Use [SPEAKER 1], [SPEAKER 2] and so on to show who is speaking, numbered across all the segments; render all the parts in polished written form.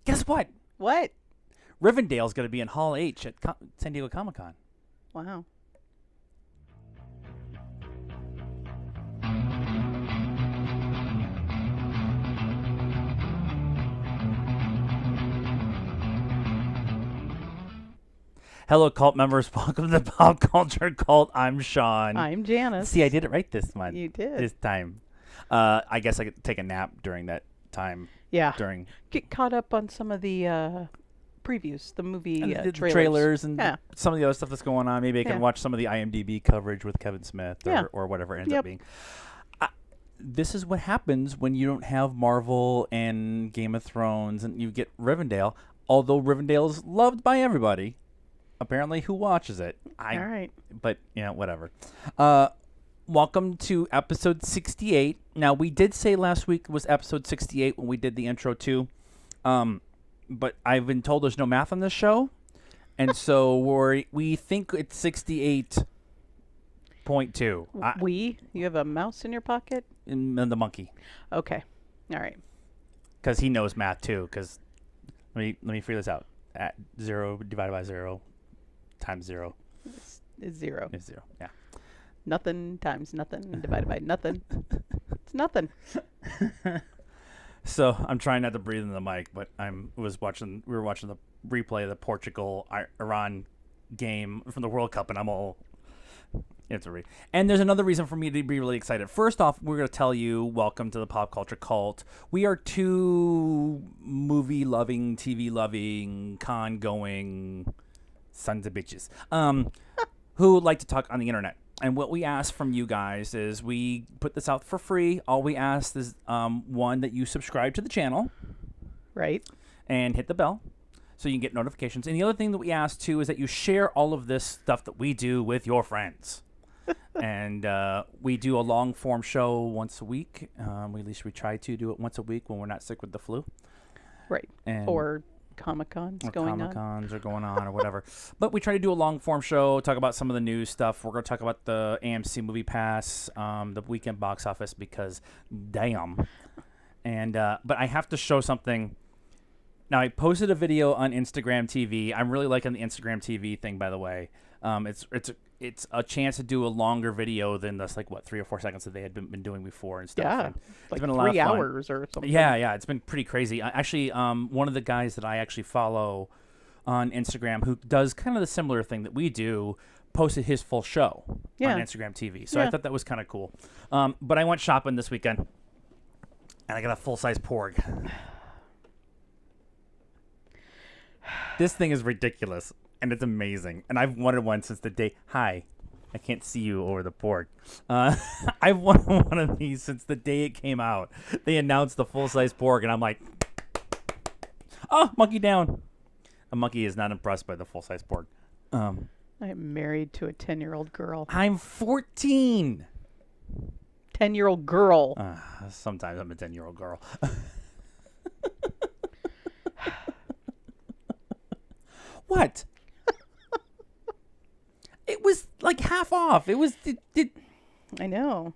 [SPEAKER 1] Guess what?
[SPEAKER 2] What?
[SPEAKER 1] Rivendell's going to be in Hall H at San Diego Comic-Con.
[SPEAKER 2] Wow.
[SPEAKER 1] Hello, cult members. Welcome to Pop Culture Cult. I'm Sean.
[SPEAKER 2] I'm Janice.
[SPEAKER 1] See, I did it right this month.
[SPEAKER 2] You did.
[SPEAKER 1] This time. I guess I could take a nap during that time.
[SPEAKER 2] Yeah.
[SPEAKER 1] During
[SPEAKER 2] Get caught up on some of the previews, the movie
[SPEAKER 1] the
[SPEAKER 2] trailers.
[SPEAKER 1] trailers and
[SPEAKER 2] Yeah.
[SPEAKER 1] some of the other stuff that's going on. Maybe I can
[SPEAKER 2] Yeah.
[SPEAKER 1] watch some of the IMDb coverage with Kevin Smith
[SPEAKER 2] Yeah.
[SPEAKER 1] or whatever it ends
[SPEAKER 2] Yep.
[SPEAKER 1] up being. This is what happens when you don't have Marvel and Game of Thrones and you get Rivendell. Although Rivendell is loved by everybody, apparently who watches it?
[SPEAKER 2] All right.
[SPEAKER 1] But, whatever. Welcome to episode 68. Now, we did say last week was episode 68 when we did the intro too. But I've been told there's no math on this show. And so we think it's 68.2.
[SPEAKER 2] You have a mouse in your pocket?
[SPEAKER 1] And the monkey.
[SPEAKER 2] Okay. All right.
[SPEAKER 1] Because he knows math too. Because let me figure this out. At 0 divided by 0 times 0
[SPEAKER 2] It's zero.
[SPEAKER 1] is 0. Yeah.
[SPEAKER 2] Nothing times nothing divided by nothing. It's nothing.
[SPEAKER 1] So I'm trying not to breathe in the mic, but we were watching the replay of the Portugal-Iran game from the World Cup, and I'm all it's a read. And there's another reason for me to be really excited. First off, we're going to tell you, welcome to the Pop Culture Cult. We are two movie-loving, TV-loving, con-going sons of bitches who like to talk on the internet. And what we ask from you guys is we put this out for free. All we ask is, one, that you subscribe to the channel.
[SPEAKER 2] Right.
[SPEAKER 1] And hit the bell so you can get notifications. And the other thing that we ask, too, is that you share all of this stuff that we do with your friends. And we do a long-form show once a week. At least we try to do it once a week when we're not sick with the flu.
[SPEAKER 2] Right.
[SPEAKER 1] And
[SPEAKER 2] Or Comic-Cons going on.
[SPEAKER 1] Comic-Cons are going on or whatever. But we try to do a long-form show, talk about some of the news stuff. We're going to talk about the AMC Movie Pass, the weekend box office, because damn. And but I have to show something. Now, I posted a video on Instagram TV. I'm really liking the Instagram TV thing, by the way. It's a chance to do a longer video than this, 3 or 4 seconds that they had been doing before and stuff.
[SPEAKER 2] Yeah.
[SPEAKER 1] And
[SPEAKER 2] Like
[SPEAKER 1] been a lot of
[SPEAKER 2] 3
[SPEAKER 1] fun.
[SPEAKER 2] hours or something.
[SPEAKER 1] Yeah, it's been pretty crazy. Actually, one of the guys that I actually follow on Instagram who does kind of the similar thing that we do posted his full show on Instagram TV. So I thought that was kind of cool. But I went shopping this weekend, and I got a full-size Porg. This thing is ridiculous, and it's amazing. And I've wanted one since the day. Hi. I can't see you over the Porg. I've wanted one of these since the day it came out. They announced the full-size Porg, and I'm like, oh, monkey down. A monkey is not impressed by the full-size Porg.
[SPEAKER 2] I am married to a 10-year-old girl.
[SPEAKER 1] I'm 14.
[SPEAKER 2] 10-year-old girl.
[SPEAKER 1] Sometimes I'm a 10-year-old girl. What? It was like half off. It was.
[SPEAKER 2] I know.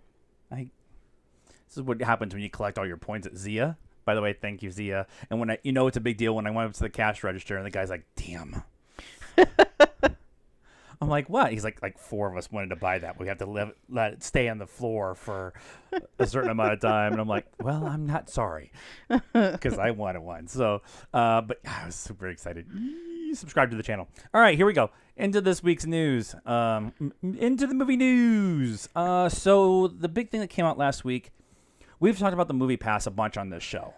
[SPEAKER 1] This is what happens when you collect all your points at Zia. By the way, thank you, Zia. And when it's a big deal when I went up to the cash register and the guy's like, "Damn." I'm like, "What?" He's like 4 of us wanted to buy that. We have to let it stay on the floor for a certain amount of time. And I'm like, "Well, I'm not sorry," because I wanted one. So, but I was super excited. Subscribe to the channel. All right, here we go. Into this week's news. Into the movie news. So the big thing that came out last week, we've talked about the Movie Pass a bunch on this show.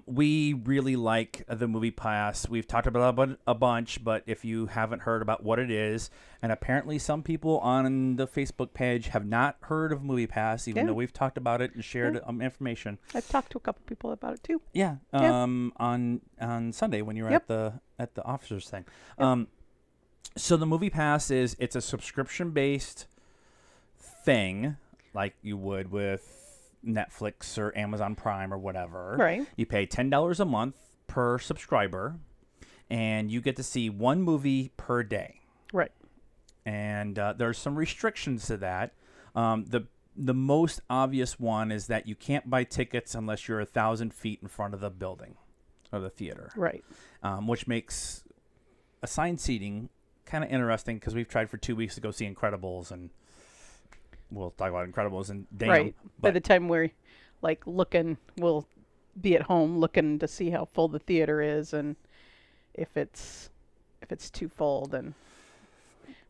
[SPEAKER 1] We really like the Movie Pass. We've talked about it a bunch, but if you haven't heard about what it is, and apparently some people on the Facebook page have not heard of Movie Pass, even though we've talked about it and shared information.
[SPEAKER 2] I've talked to a couple people about it too.
[SPEAKER 1] Yeah, on Sunday when you were at the officers thing. So the Movie Pass it's a subscription-based thing, like you would with Netflix or Amazon Prime or whatever.
[SPEAKER 2] Right.
[SPEAKER 1] You pay $10 a month per subscriber, and you get to see one movie per day.
[SPEAKER 2] Right.
[SPEAKER 1] And there's some restrictions to that. The most obvious one is that you can't buy tickets unless you're 1,000 feet in front of the building. of the theater,
[SPEAKER 2] Right.
[SPEAKER 1] which makes assigned seating kind of interesting because we've tried for 2 weeks to go see Incredibles, and we'll talk about Incredibles and damn.
[SPEAKER 2] Right. By
[SPEAKER 1] But
[SPEAKER 2] the time we're like looking, we'll be at home looking to see how full the theater is, and if it's too full, then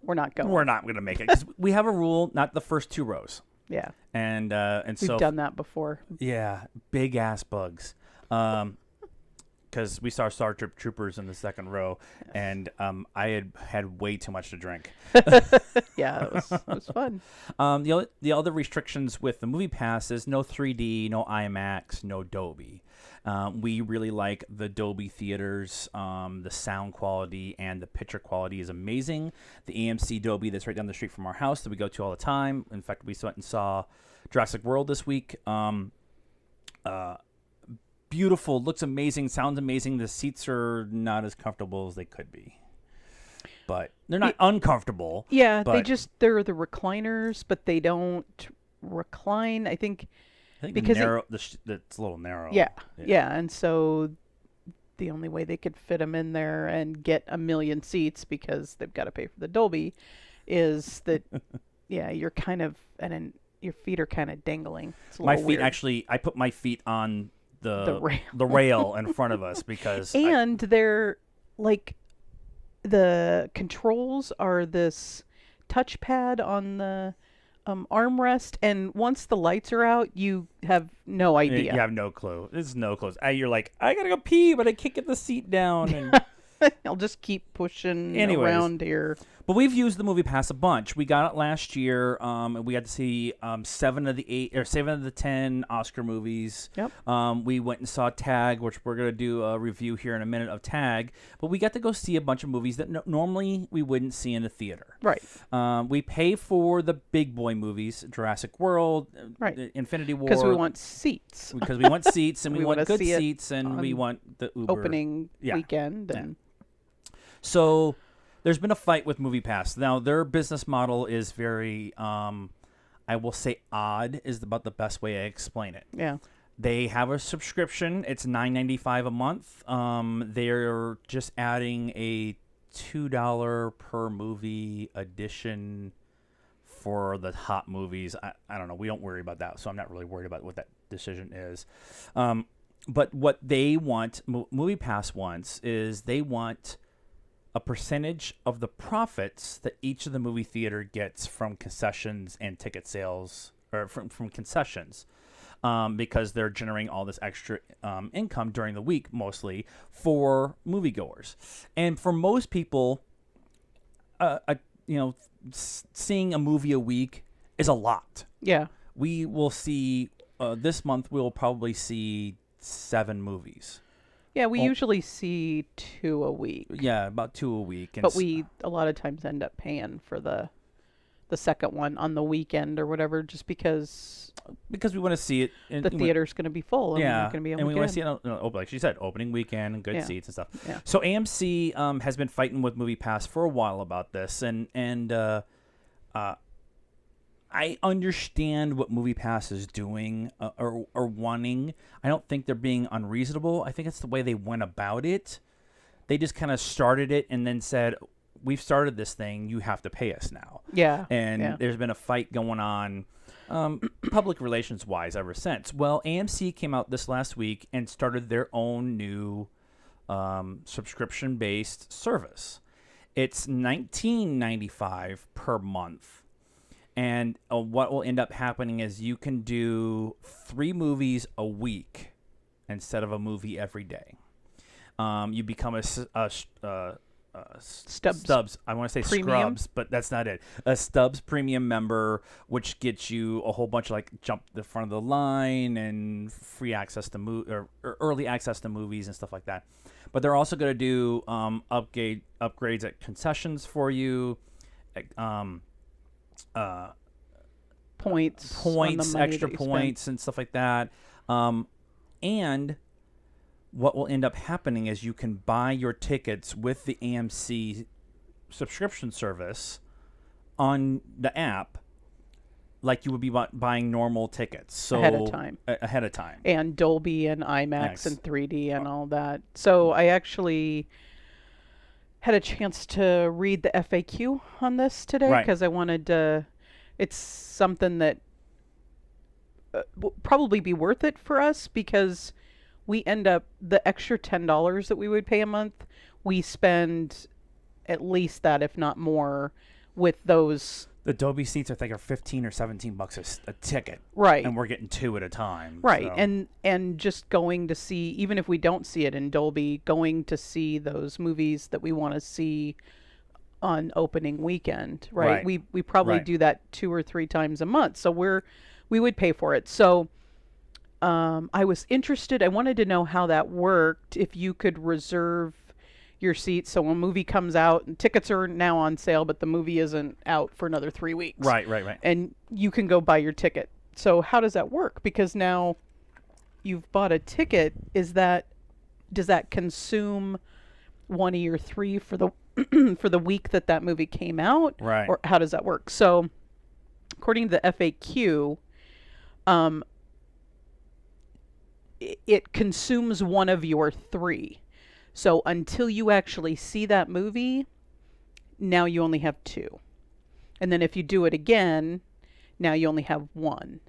[SPEAKER 2] we're not going.
[SPEAKER 1] we're not going to make it because we have a rule: not the first 2 rows.
[SPEAKER 2] Yeah.
[SPEAKER 1] And
[SPEAKER 2] We've
[SPEAKER 1] so
[SPEAKER 2] done that before.
[SPEAKER 1] yeah, big ass bugs. Because we saw Star Trek Troopers in the second row, and I had way too much to drink.
[SPEAKER 2] Yeah, it was fun.
[SPEAKER 1] The other restrictions with the Movie Pass is no 3D, no IMAX, no Dolby. We really like the Dolby theaters. The sound quality and the picture quality is amazing. The AMC Dolby that's right down the street from our house that we go to all the time. In fact, we went and saw Jurassic World this week. Beautiful, looks amazing, sounds amazing. The seats are not as comfortable as they could be, but they're not uncomfortable.
[SPEAKER 2] Yeah,
[SPEAKER 1] but
[SPEAKER 2] they're the recliners, but they don't recline. I think because
[SPEAKER 1] it's a little narrow.
[SPEAKER 2] yeah, and so the only way they could fit them in there and get a million seats, because they've got to pay for the Dolby, is that yeah, you're kind of your feet are kind of dangling. It's a
[SPEAKER 1] My
[SPEAKER 2] little
[SPEAKER 1] feet
[SPEAKER 2] weird.
[SPEAKER 1] actually, I put my feet on the
[SPEAKER 2] rail.
[SPEAKER 1] rail in front of us because
[SPEAKER 2] And they're like, the controls are this touchpad on the armrest, and once the lights are out, you have no idea.
[SPEAKER 1] you have no clue. There's no clue. You're like, I gotta go pee, but I can't get the seat down. And
[SPEAKER 2] I'll just keep pushing
[SPEAKER 1] Anyways.
[SPEAKER 2] around here.
[SPEAKER 1] But we've used the Movie Pass a bunch. We got it last year, and we got to see 7 of the 10 Oscar movies.
[SPEAKER 2] Yep.
[SPEAKER 1] We went and saw Tag, which we're going to do a review here in a minute of Tag. But we got to go see a bunch of movies that normally we wouldn't see in the theater.
[SPEAKER 2] Right.
[SPEAKER 1] We pay for the big boy movies, Jurassic World,
[SPEAKER 2] Right.
[SPEAKER 1] Infinity War.
[SPEAKER 2] Because we want seats.
[SPEAKER 1] Because we want seats, and we want
[SPEAKER 2] wanna
[SPEAKER 1] good
[SPEAKER 2] see it
[SPEAKER 1] seats, and we
[SPEAKER 2] on
[SPEAKER 1] want the Uber.
[SPEAKER 2] Opening
[SPEAKER 1] Yeah.
[SPEAKER 2] weekend.
[SPEAKER 1] Yeah.
[SPEAKER 2] And
[SPEAKER 1] So there's been a fight with MoviePass. Now, their business model is very, I will say odd is about the best way I explain it.
[SPEAKER 2] yeah.
[SPEAKER 1] They have a subscription. It's $9.95 a month. They're just adding a $2 per movie edition for the hot movies. I don't know. We don't worry about that, so I'm not really worried about what that decision is. But what they want, MoviePass wants, is they want a percentage of the profits that each of the movie theater gets from concessions and ticket sales, or from concessions, because they're generating all this extra income during the week, mostly for moviegoers. And for most people, seeing a movie a week is a lot.
[SPEAKER 2] Yeah.
[SPEAKER 1] We will see this month. We will probably see 7 movies.
[SPEAKER 2] Yeah, we usually see 2 a week.
[SPEAKER 1] Yeah, about 2 a week. And
[SPEAKER 2] But we a lot of times end up paying for the second one on the weekend or whatever, just because
[SPEAKER 1] we want to see it.
[SPEAKER 2] the theater's going to be full. And we're
[SPEAKER 1] Yeah,
[SPEAKER 2] not going to be able
[SPEAKER 1] and we
[SPEAKER 2] to
[SPEAKER 1] want to see it, like she said, opening weekend and good
[SPEAKER 2] Yeah.
[SPEAKER 1] seats and stuff.
[SPEAKER 2] Yeah.
[SPEAKER 1] So AMC has been fighting with MoviePass for a while about this, and I understand what MoviePass is doing or wanting. I don't think they're being unreasonable. I think it's the way they went about it. They just kind of started it and then said, we've started this thing, you have to pay us now.
[SPEAKER 2] Yeah.
[SPEAKER 1] And
[SPEAKER 2] yeah.
[SPEAKER 1] there's been a fight going on public relations wise ever since. Well, AMC came out this last week and started their own new subscription based service. It's $19.95 per month. And what will end up happening is you can do 3 movies a week instead of a movie every day. You become a Stubs. I want to say
[SPEAKER 2] Premium?
[SPEAKER 1] Scrubs, but that's not it. A Stubs Premium member, which gets you a whole bunch of like jump the front of the line and free access to or early access to movies and stuff like that. But they're also going to do upgrades at concessions for you.
[SPEAKER 2] Points, on the money
[SPEAKER 1] extra
[SPEAKER 2] that you
[SPEAKER 1] points, and stuff like that. And what will end up happening is you can buy your tickets with the AMC subscription service on the app like you would be buying normal tickets. So
[SPEAKER 2] ahead of time.
[SPEAKER 1] Ahead of time.
[SPEAKER 2] And Dolby and IMAX
[SPEAKER 1] Max.
[SPEAKER 2] and 3D and all that. So I actually had a chance to read the FAQ on this today
[SPEAKER 1] Right.
[SPEAKER 2] because I wanted to. It's something that will probably be worth it for us because we end up the extra $10 that we would pay a month. We spend at least that, if not more, with those.
[SPEAKER 1] The Dolby seats, I think, are $15 or $17 a ticket.
[SPEAKER 2] Right.
[SPEAKER 1] And we're getting 2 at a time.
[SPEAKER 2] Right.
[SPEAKER 1] So.
[SPEAKER 2] And just going to see, even if we don't see it in Dolby, going to see those movies that we want to see on opening weekend, right?
[SPEAKER 1] Right.
[SPEAKER 2] We probably
[SPEAKER 1] Right.
[SPEAKER 2] do that 2 or 3 times a month. So we would pay for it. So I was interested. I wanted to know how that worked. If you could reserve your seats, so when a movie comes out, and tickets are now on sale, but the movie isn't out for another 3 weeks.
[SPEAKER 1] Right.
[SPEAKER 2] And you can go buy your ticket. So how does that work? Because now you've bought a ticket. Does that consume one of your 3 for the for the week that movie came out?
[SPEAKER 1] Right.
[SPEAKER 2] Or how does that work? So according to the FAQ, it consumes one of your 3. So until you actually see that movie, now you only have 2. And then if you do it again, now you only have 1.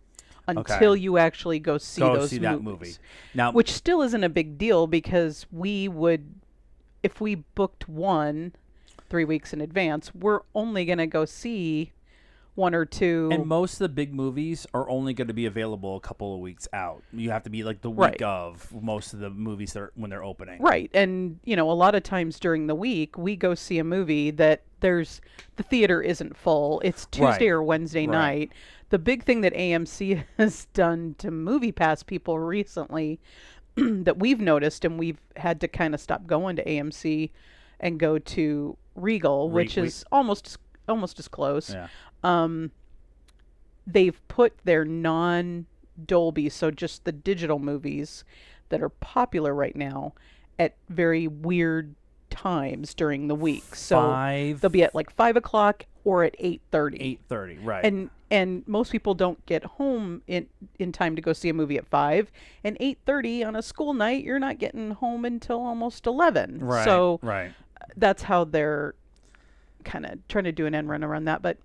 [SPEAKER 2] Until you actually go see those movies.
[SPEAKER 1] That movie. Now,
[SPEAKER 2] which still isn't a big deal because we would, if we booked one 3 weeks in advance, we're only going to go see 1 or 2.
[SPEAKER 1] and most of the big movies are only going to be available a couple of weeks out. You have to be like the week
[SPEAKER 2] Right.
[SPEAKER 1] of most of the movies when they're opening.
[SPEAKER 2] Right. And, a lot of times during the week, we go see a movie that the theater isn't full. It's Tuesday or Wednesday night. The big thing that AMC has done to MoviePass people recently that we've noticed, and we've had to kind of stop going to AMC and go to Regal, which is almost as close.
[SPEAKER 1] Yeah.
[SPEAKER 2] They've put their non-Dolby, so just the digital movies that are popular right now, at very weird times during the week. So they'll be at like 5 o'clock or at 8:30.
[SPEAKER 1] 8:30, right.
[SPEAKER 2] And most people don't get home in time to go see a movie at 5. And 8:30 on a school night, you're not getting home until almost 11.
[SPEAKER 1] Right.
[SPEAKER 2] So
[SPEAKER 1] right.
[SPEAKER 2] that's how they're kind of trying to do an end run around that. But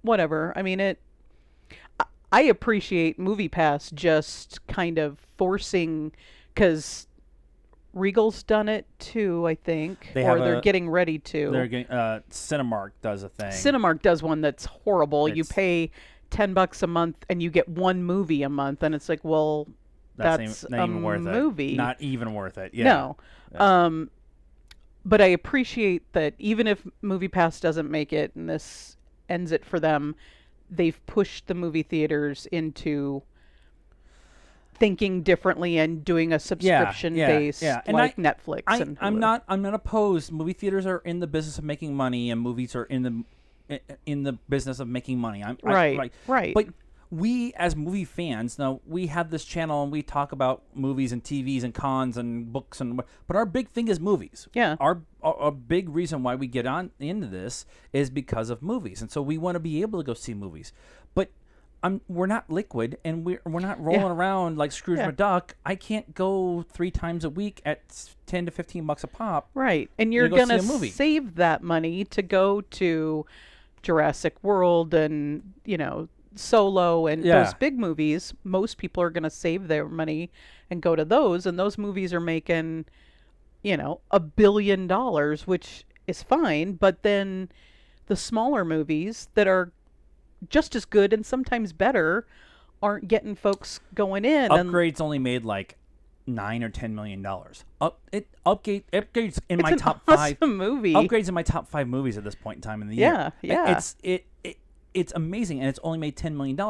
[SPEAKER 2] whatever. I mean, I appreciate MoviePass just kind of forcing, because Regal's done it too, I think, they're getting ready to.
[SPEAKER 1] They're getting Cinemark does a thing.
[SPEAKER 2] Cinemark does one that's horrible. You
[SPEAKER 1] It's-
[SPEAKER 2] pay $10 a month and you get 1 movie a month, and it's like, well, that's
[SPEAKER 1] not
[SPEAKER 2] a
[SPEAKER 1] even worth
[SPEAKER 2] movie.
[SPEAKER 1] it. Not even worth it. Yeah.
[SPEAKER 2] No.
[SPEAKER 1] Yeah.
[SPEAKER 2] But I appreciate that even if MoviePass doesn't make it and this ends it for them, they've pushed the movie theaters into thinking differently and doing a subscription based
[SPEAKER 1] And
[SPEAKER 2] like Netflix and
[SPEAKER 1] I'm
[SPEAKER 2] Hulu.
[SPEAKER 1] not opposed. Movie theaters are in the business of making money, and movies are in the business of making money.
[SPEAKER 2] Right.
[SPEAKER 1] But we as movie fans, now we have this channel and we talk about movies and TVs and cons and books but our big thing is movies.
[SPEAKER 2] Yeah.
[SPEAKER 1] Our big reason why we get into this is because of movies, and so we want to be able to go see movies. But we're not liquid, and we're not rolling around like Scrooge McDuck. I can't go 3 times a week at $10 to $15 a pop.
[SPEAKER 2] Right. And you're
[SPEAKER 1] go
[SPEAKER 2] going
[SPEAKER 1] see a movie.
[SPEAKER 2] to save that money to go to Jurassic World and, Solo and those big movies. Most people are going to save their money and go to those, and those movies are making, $1 billion, which is fine. But then the smaller movies that are just as good and sometimes better aren't getting folks going in.
[SPEAKER 1] Upgrade's only made like $9 or $10 million. Upgrade's in my top 5
[SPEAKER 2] movie.
[SPEAKER 1] Upgrade's in my top 5 movies at this point in time in the year.
[SPEAKER 2] Yeah.
[SPEAKER 1] It's amazing, and it's only made $10 million,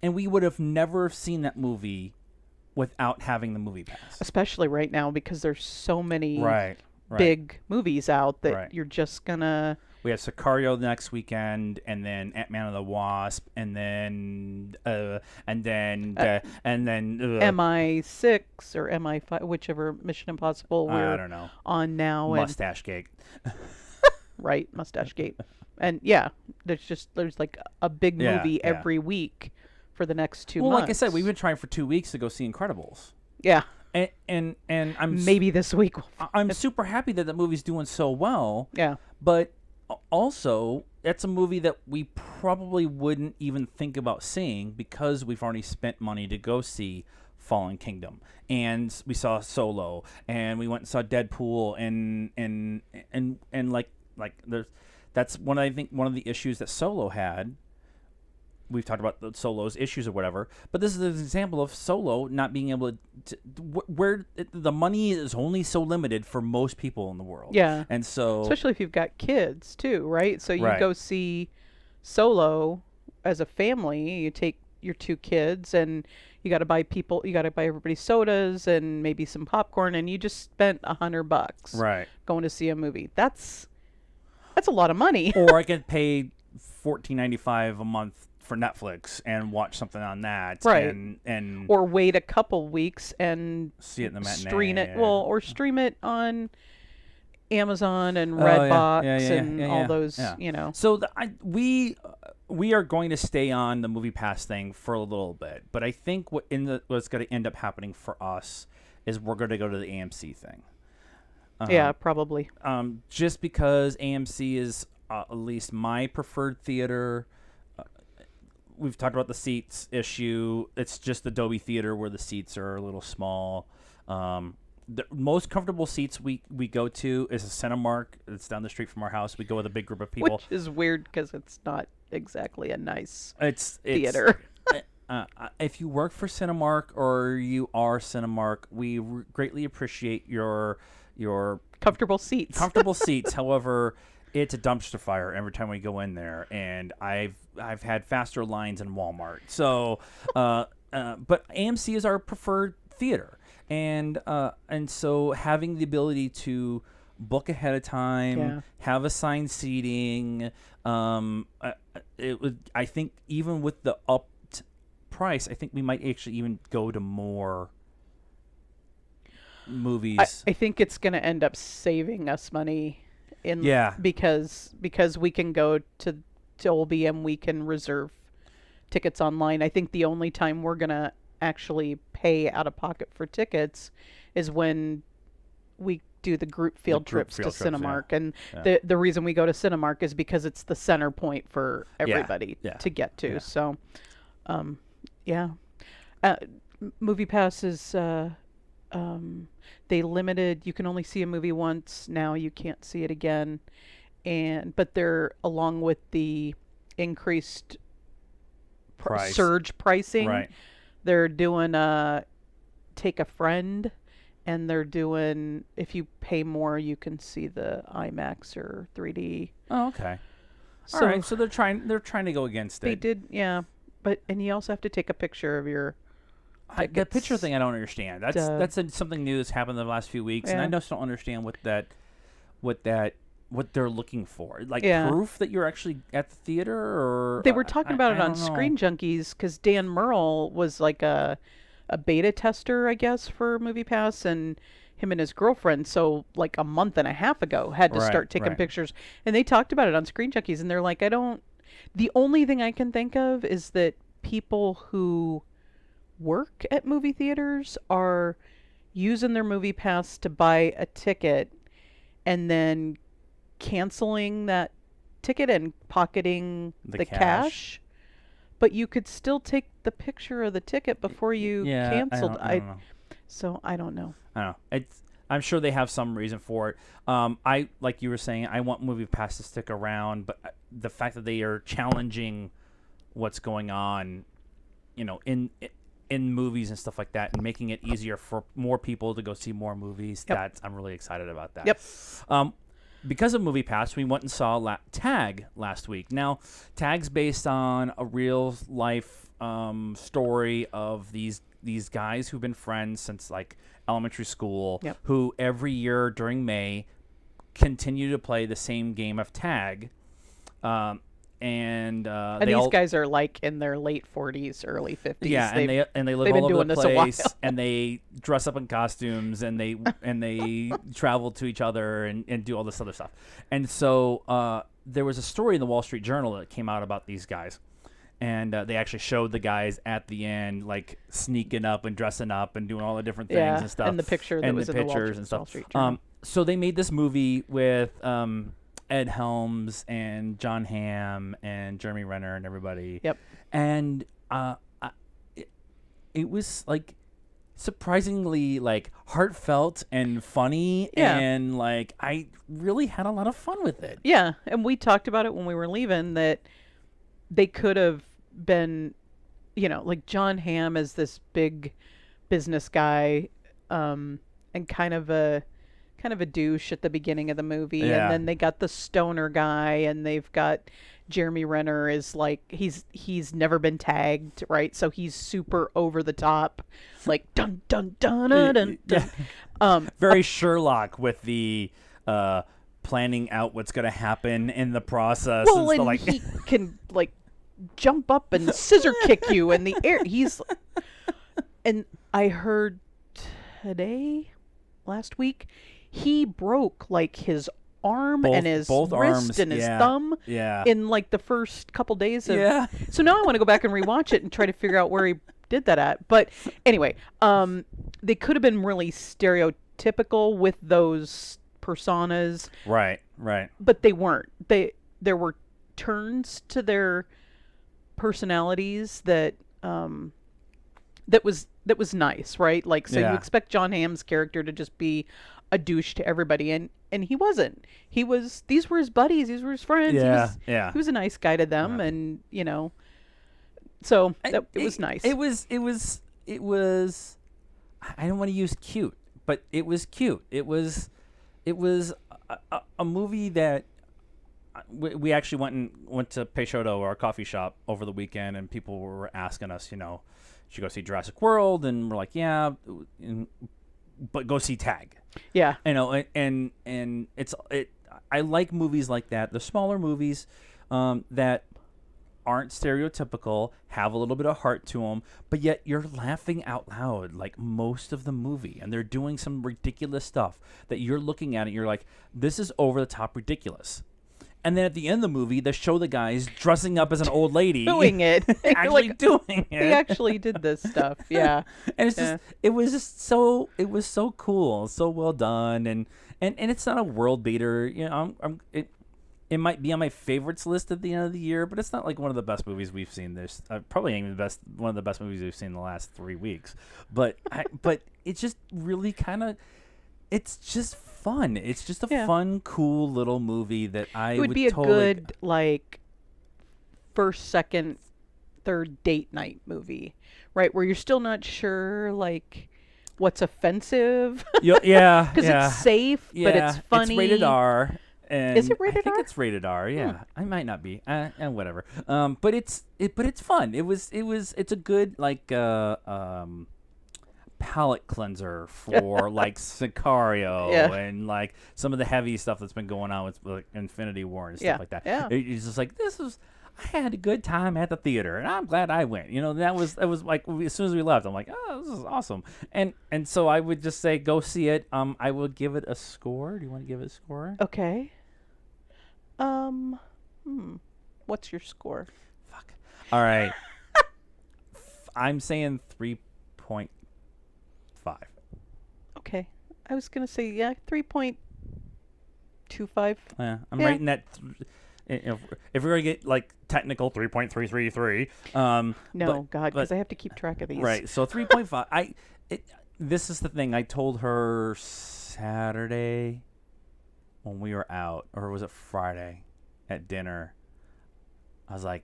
[SPEAKER 1] and we would have never seen that movie without having the movie pass.
[SPEAKER 2] Especially right now, because there's so many
[SPEAKER 1] Right.
[SPEAKER 2] big movies out that you're just gonna.
[SPEAKER 1] We have Sicario next weekend, and then Ant-Man and the Wasp, and then
[SPEAKER 2] MI6 or MI5, whichever Mission Impossible
[SPEAKER 1] I
[SPEAKER 2] we're
[SPEAKER 1] don't know.
[SPEAKER 2] on now.
[SPEAKER 1] Mustache Gate.
[SPEAKER 2] Right, Mustache Gate. And there's like a big movie every week for the next 2 months.
[SPEAKER 1] Like I said, we've been trying for 2 weeks to go see Incredibles.
[SPEAKER 2] Yeah.
[SPEAKER 1] And I'm
[SPEAKER 2] maybe this week.
[SPEAKER 1] I'm super happy that the movie's doing so well.
[SPEAKER 2] Yeah.
[SPEAKER 1] But also, it's a movie that we probably wouldn't even think about seeing because we've already spent money to go see Fallen Kingdom, and we saw Solo, and we went and saw Deadpool, and like that's one of the issues that Solo had. We've talked about the Solo's issues or whatever, but this is an example of Solo not being able to where the money is only so limited for most people in the world.
[SPEAKER 2] Yeah.
[SPEAKER 1] And so,
[SPEAKER 2] especially if you've got kids too, right? So you go see Solo as a family, you take your 2 kids and you got to buy everybody sodas and maybe some popcorn, and you just spent $100 going to see a movie. That's a lot of money.
[SPEAKER 1] Or I could pay $14.95 a month for Netflix and watch something on that, and
[SPEAKER 2] or wait a couple weeks and
[SPEAKER 1] see it in the matinee.
[SPEAKER 2] Stream it on Amazon and Redbox and all those,
[SPEAKER 1] So we are going to stay on the Movie Pass thing for a little bit, but I think what's going to end up happening for us is we're going to go to the AMC thing.
[SPEAKER 2] Probably.
[SPEAKER 1] Just because AMC is at least my preferred theater. We've talked about the seats issue. It's just the Dolby Theater where the seats are a little small. The most comfortable seats we go to is a Cinemark. It's down the street from our house. We go with a big group of people.
[SPEAKER 2] Which is weird because it's not exactly a nice
[SPEAKER 1] theater. If you work for Cinemark or you are Cinemark, we greatly appreciate your
[SPEAKER 2] comfortable seats.
[SPEAKER 1] However, it's a dumpster fire every time we go in there, and I've had faster lines in Walmart. So, but AMC is our preferred theater, and so having the ability to book ahead of time, have assigned seating, it would. I think even with the upped price, I think we might actually even go to more movies.
[SPEAKER 2] I think it's going to end up saving us money. Because we can go to Dolby and we can reserve tickets online. I think the only time we're going to actually pay out of pocket for tickets is when we do the group field trips to Cinemark. And the reason we go to Cinemark is because it's the center point for everybody to get to. So, Movie Pass is... they limited, you can only see a movie once. Now you can't see it again. But they're, along with the increased surge pricing, they're doing take a friend, and they're doing, if you pay more, you can see the IMAX or 3D.
[SPEAKER 1] Oh, okay. So, all right. So they're trying to go against it.
[SPEAKER 2] They did, and you also have to take a picture of your
[SPEAKER 1] the picture thing I don't understand. That's something new that's happened in the last few weeks, and I just don't understand what they're looking for. Like proof that you're actually at the theater, or
[SPEAKER 2] they were talking about it on Screen Junkies because Dan Merle was like a beta tester, I guess, for Movie Pass, and him and his girlfriend, so like a month and a half ago, had to start taking pictures, and they talked about it on Screen Junkies, and they're like, the only thing I can think of is that people who work at movie theaters are using their Movie Pass to buy a ticket and then canceling that ticket and pocketing the cash. But you could still take the picture of the ticket before you canceled. I don't know. So I don't know.
[SPEAKER 1] I'm sure they have some reason for it. I, like you were saying, I want Movie Pass to stick around, but the fact that they are challenging what's going on, in movies and stuff like that, and making it easier for more people to go see more movies. I'm really excited about that.
[SPEAKER 2] Yep.
[SPEAKER 1] Because of Movie Pass, we went and saw Tag last week. Now, Tag's based on a real life story of these guys who've been friends since like elementary school, who every year during May continue to play the same game of tag. And
[SPEAKER 2] these guys are like in their late 40s, early 50s.
[SPEAKER 1] Yeah, and they live all over the place, and they dress up in costumes, and they travel to each other and do all this other stuff. And so there was a story in the Wall Street Journal that came out about these guys. And they actually showed the guys at the end, like sneaking up and dressing up and doing all the different things and stuff.
[SPEAKER 2] And the picture that
[SPEAKER 1] and
[SPEAKER 2] was
[SPEAKER 1] the
[SPEAKER 2] in the
[SPEAKER 1] pictures and
[SPEAKER 2] Wall
[SPEAKER 1] stuff.
[SPEAKER 2] Street Journal.
[SPEAKER 1] So they made this movie with Ed Helms and John Hamm and Jeremy Renner and everybody.
[SPEAKER 2] Yep.
[SPEAKER 1] And it was like surprisingly like heartfelt and funny, and like I really had a lot of fun with it.
[SPEAKER 2] Yeah, and we talked about it when we were leaving that they could have been, like John Hamm as this big business guy, and kind of a douche at the beginning of the movie, and then they got the stoner guy, and they've got Jeremy Renner is like he's never been tagged, right? So he's super over the top, like dun dun dun dun dun. dun.
[SPEAKER 1] Very Sherlock with the planning out what's going to happen in the process.
[SPEAKER 2] Well, and
[SPEAKER 1] like
[SPEAKER 2] he can like jump up and scissor kick you in the air. And I heard last week, he broke like his arm and his wrist
[SPEAKER 1] arms,
[SPEAKER 2] and his thumb in like the first couple days of.
[SPEAKER 1] Yeah.
[SPEAKER 2] So now I want to go back and rewatch it and try to figure out where he did that at. But anyway, they could have been really stereotypical with those personas.
[SPEAKER 1] Right.
[SPEAKER 2] But they weren't. There were turns to their personalities that was nice, right? Like, so you expect John Hamm's character to just be a douche to everybody, and he wasn't. These were his buddies, these were his friends. He was a nice guy to them, and so it was nice.
[SPEAKER 1] It was. I don't want to use cute, but it was cute. It was a movie that we actually went to Peixoto, our coffee shop, over the weekend, and people were asking us, should you go see Jurassic World? And we're like, yeah, but go see Tag.
[SPEAKER 2] Yeah.
[SPEAKER 1] And I like movies like that, the smaller movies that aren't stereotypical, have a little bit of heart to them, but yet you're laughing out loud like most of the movie, and they're doing some ridiculous stuff that you're looking at it, you're like, this is over the top ridiculous. And then at the end of the movie, they show the guys dressing up as an old lady.
[SPEAKER 2] Doing it.
[SPEAKER 1] Actually doing it.
[SPEAKER 2] They actually did this stuff, yeah.
[SPEAKER 1] And it was so cool, so well done, and it's not a world beater. It might be on my favorites list at the end of the year, but it's not like one of the best movies we've seen. There's probably even one of the best movies we've seen in the last 3 weeks. But it's just really it's just fun. It's just a fun, cool little movie that it would be a good
[SPEAKER 2] like first, second, third date night movie, right? Where you're still not sure like what's offensive.
[SPEAKER 1] Yeah,
[SPEAKER 2] because it's safe, but it's funny.
[SPEAKER 1] It's rated R. And
[SPEAKER 2] is it rated R?
[SPEAKER 1] I think it's rated R. Yeah, I might not be. And whatever. But it's fun. It's a good like palate cleanser for like Sicario and like some of the heavy stuff that's been going on with like Infinity War and stuff like that.
[SPEAKER 2] Yeah.
[SPEAKER 1] It's just like I had a good time at the theater, and I'm glad I went. That was like as soon as we left, I'm like, oh, this is awesome. And so I would just say go see it. I will give it a score. Do you want to give it a score?
[SPEAKER 2] Okay. What's your score?
[SPEAKER 1] Fuck. All right. I'm saying 3.5.
[SPEAKER 2] Okay. I was going to say, 3.25.
[SPEAKER 1] Yeah, I'm rating that. If we're going to get like technical, 3.333.
[SPEAKER 2] No, God, because I have to keep track of these.
[SPEAKER 1] Right. So 3.5. This is the thing. I told her Saturday when we were out, or was it Friday at dinner? I was like,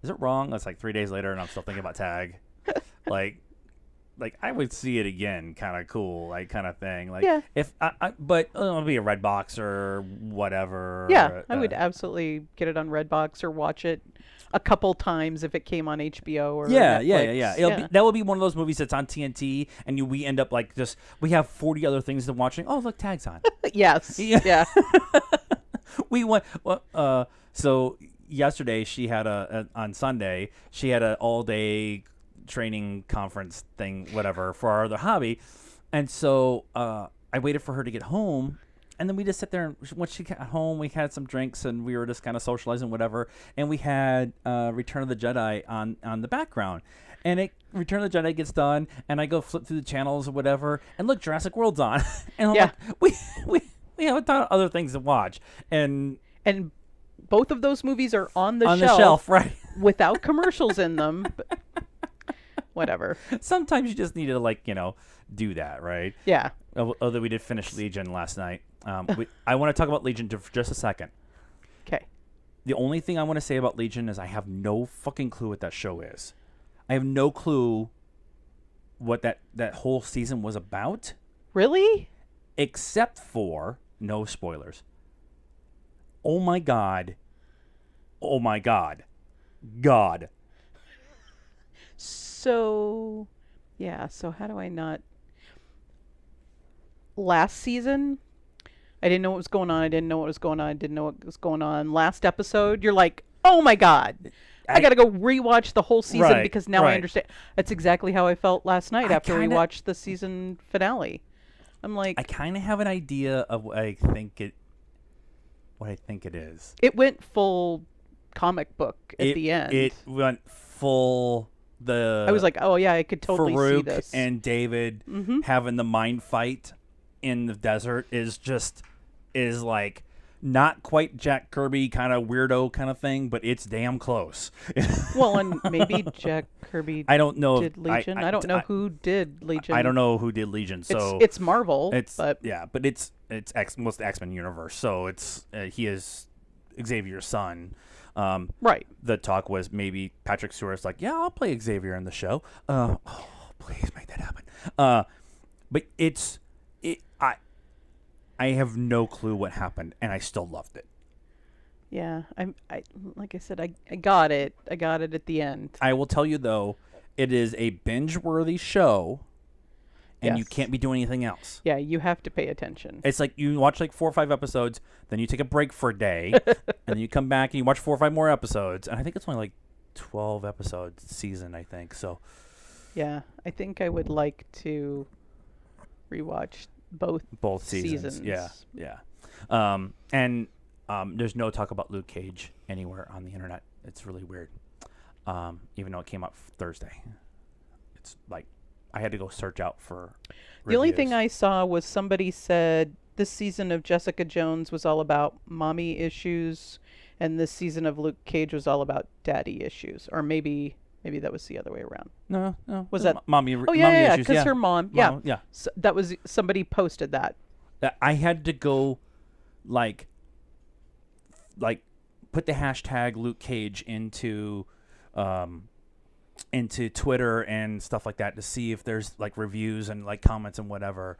[SPEAKER 1] is it wrong? It's like 3 days later and I'm still thinking about Tag. like I would see it again, kind of cool, like kind of thing. Like if but it'll be a Redbox or whatever.
[SPEAKER 2] Yeah, I would absolutely get it on Redbox or watch it a couple times if it came on HBO or Netflix.
[SPEAKER 1] Yeah. That will be one of those movies that's on TNT, and we end up like we have 40 other things to watching. Oh, look, Tag's on.
[SPEAKER 2] Yes. Yeah.
[SPEAKER 1] We went. So yesterday she had on Sunday she had an all-day training conference thing, whatever, for our other hobby, and so I waited for her to get home, And then we just sit there, and once she got home, we had some drinks, and we were just kind of socializing, whatever. And we had Return of the Jedi on the background. And Return of the Jedi gets done, and I go flip through the channels or whatever, and look, Jurassic World's on. And I'm like, we have a ton of other things to watch. And
[SPEAKER 2] both of those movies are on the
[SPEAKER 1] shelf, right?
[SPEAKER 2] Without commercials in them. But whatever.
[SPEAKER 1] Sometimes you just need to, like, do that, right?
[SPEAKER 2] Yeah.
[SPEAKER 1] Although we did finish Legion last night. I want to talk about Legion for just a second.
[SPEAKER 2] Okay.
[SPEAKER 1] The only thing I want to say about Legion is I have no fucking clue what that show is. I have no clue what that whole season was about.
[SPEAKER 2] Really?
[SPEAKER 1] Except for, no spoilers. Oh my God. Oh my God. God.
[SPEAKER 2] So, yeah. So how do I not... Last season, I didn't know what was going on. I didn't know what was going on. I didn't know what was going on. Last episode, you're like, oh my God. I got to go rewatch the whole season because now I understand. That's exactly how I felt last night after we watched the season finale. I'm like...
[SPEAKER 1] I kind of have an idea of what I think it is.
[SPEAKER 2] It went full comic book at the end.
[SPEAKER 1] It went full... I
[SPEAKER 2] was like, oh yeah, I could totally see this.
[SPEAKER 1] And David having the mind fight in the desert is like not quite Jack Kirby kind of weirdo kind of thing, but it's damn close.
[SPEAKER 2] Well, and maybe Jack Kirby
[SPEAKER 1] I don't know
[SPEAKER 2] did Legion. I don't know who did Legion.
[SPEAKER 1] I don't know who did Legion. So
[SPEAKER 2] it's Marvel. But
[SPEAKER 1] it's most X-Men universe. So it's he is Xavier's son.
[SPEAKER 2] Right.
[SPEAKER 1] The talk was maybe Patrick Stewart's like, yeah, I'll play Xavier in the show. Please make that happen. But I have no clue what happened, and I still loved it.
[SPEAKER 2] Yeah, I like I said, I got it. I got it at the end.
[SPEAKER 1] I will tell you though, it is a binge-worthy show. And you can't be doing anything else.
[SPEAKER 2] Yeah, you have to pay attention.
[SPEAKER 1] It's like you watch like 4 or 5 episodes, then you take a break for a day, and then you come back and you watch 4 or 5 more episodes. And I think it's only like 12 episodes a season, I think. So,
[SPEAKER 2] yeah, I think I would like to rewatch both seasons.
[SPEAKER 1] Yeah. And there's no talk about Luke Cage anywhere on the internet. It's really weird. Even though it came out Thursday, it's like. I had to go search out for reviews.
[SPEAKER 2] The only thing I saw was somebody said this season of Jessica Jones was all about mommy issues, and this season of Luke Cage was all about daddy issues. Or maybe that was the other way around.
[SPEAKER 1] No.
[SPEAKER 2] Was that
[SPEAKER 1] mommy?
[SPEAKER 2] Oh yeah,
[SPEAKER 1] issues?
[SPEAKER 2] Because her mom. Yeah.
[SPEAKER 1] Yeah.
[SPEAKER 2] So that was somebody posted that.
[SPEAKER 1] I had to go, like put the hashtag Luke Cage into Twitter and stuff like that to see if there's like reviews and like comments and whatever.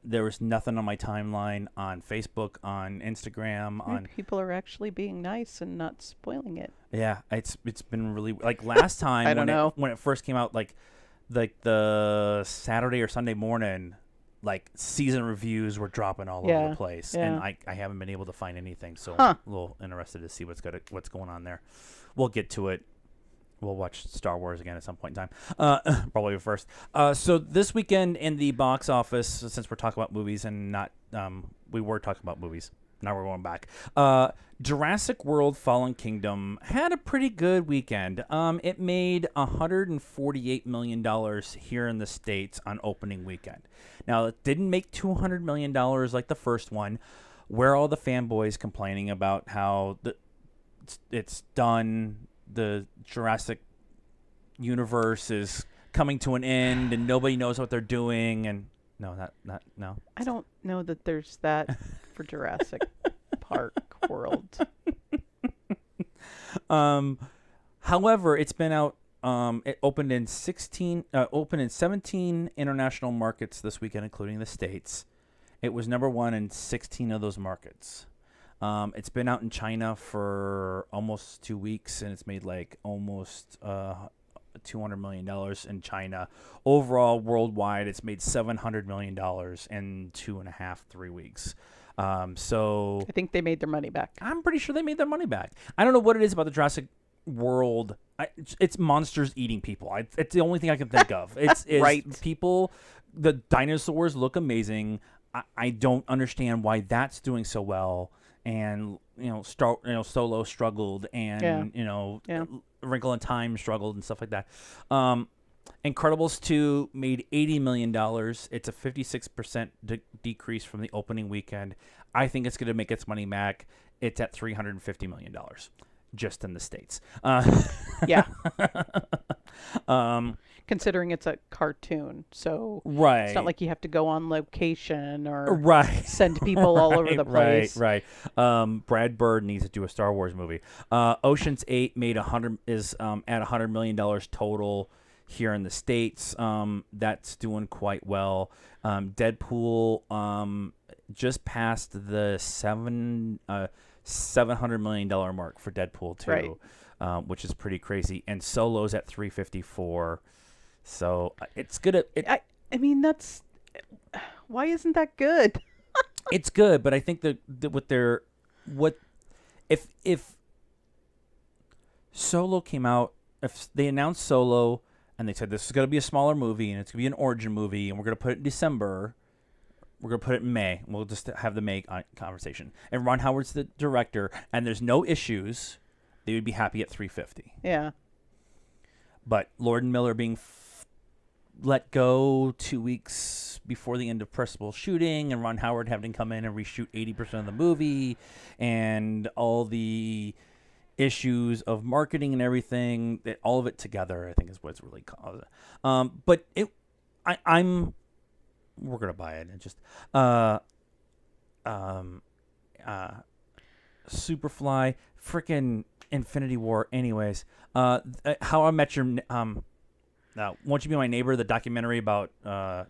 [SPEAKER 1] There was nothing on my timeline on Facebook, on Instagram.
[SPEAKER 2] People are actually being nice and not spoiling it.
[SPEAKER 1] Yeah, it's been really like last time
[SPEAKER 2] I don't know.
[SPEAKER 1] When it first came out, like the Saturday or Sunday morning, like season reviews were dropping all over the place, and I haven't been able to find anything. So I'm a little interested to see what's going on there. We'll get to it. We'll watch Star Wars again at some point in time, probably first. So this weekend in the box office, since we're talking about movies and not, we were talking about movies. Now we're going back. Jurassic World: Fallen Kingdom had a pretty good weekend. It made $148 million here in the States on opening weekend. Now it didn't make $200 million like the first one. Where are all the fanboys complaining about how it's done? The Jurassic universe is coming to an end and nobody knows what they're doing, and no.
[SPEAKER 2] I don't know that there's that for Jurassic Park World.
[SPEAKER 1] However, it's been out. It opened in 17 international markets this weekend, including the States. It was number 1 in 16 of those markets. It's been out in China for almost 2 weeks, and it's made like almost $200 million in China. Overall, worldwide, it's made $700 million in 2.5-3 weeks. So
[SPEAKER 2] I think they made their money back.
[SPEAKER 1] I'm pretty sure they made their money back. I don't know what it is about the Jurassic World. It's monsters eating people. It's the only thing I can think of. It's
[SPEAKER 2] right.
[SPEAKER 1] People. The dinosaurs look amazing. I don't understand why that's doing so well, and Solo struggled, and
[SPEAKER 2] Yeah.
[SPEAKER 1] Wrinkle in Time struggled and stuff like that. Incredibles 2 made $80 million. It's a 56% decrease from the opening weekend. I think it's going to make its money back. It's at $350 million just in the States.
[SPEAKER 2] Yeah. Considering it's a cartoon, so
[SPEAKER 1] Right.
[SPEAKER 2] it's not like you have to go on location or
[SPEAKER 1] Right.
[SPEAKER 2] send people all over the place.
[SPEAKER 1] Right. Brad Bird needs to do a Star Wars movie. Ocean's 8 made at $100 million total here in the States. That's doing quite well. Deadpool just passed the $700 million mark for Deadpool 2,
[SPEAKER 2] Right.
[SPEAKER 1] Which is pretty crazy. And Solo's at 354. So it's good.
[SPEAKER 2] I mean, that's why isn't that good?
[SPEAKER 1] It's good, but I think that if Solo came out, if they announced Solo and they said this is going to be a smaller movie and it's going to be an origin movie and we're going to put it in December, we're going to put it in May. We'll just have the May conversation. And Ron Howard's the director, and there's no issues. They would be happy at 350.
[SPEAKER 2] Yeah.
[SPEAKER 1] But Lord and Miller being let go 2 weeks before the end of principal shooting, and Ron Howard having to come in and reshoot 80% of the movie, and all the issues of marketing and everything, all of it together, I think is what's really caused it. But we're gonna buy it and just Superfly, freaking Infinity War. Anyways, How I Met Your Won't You Be My Neighbor, the documentary about
[SPEAKER 2] Mr.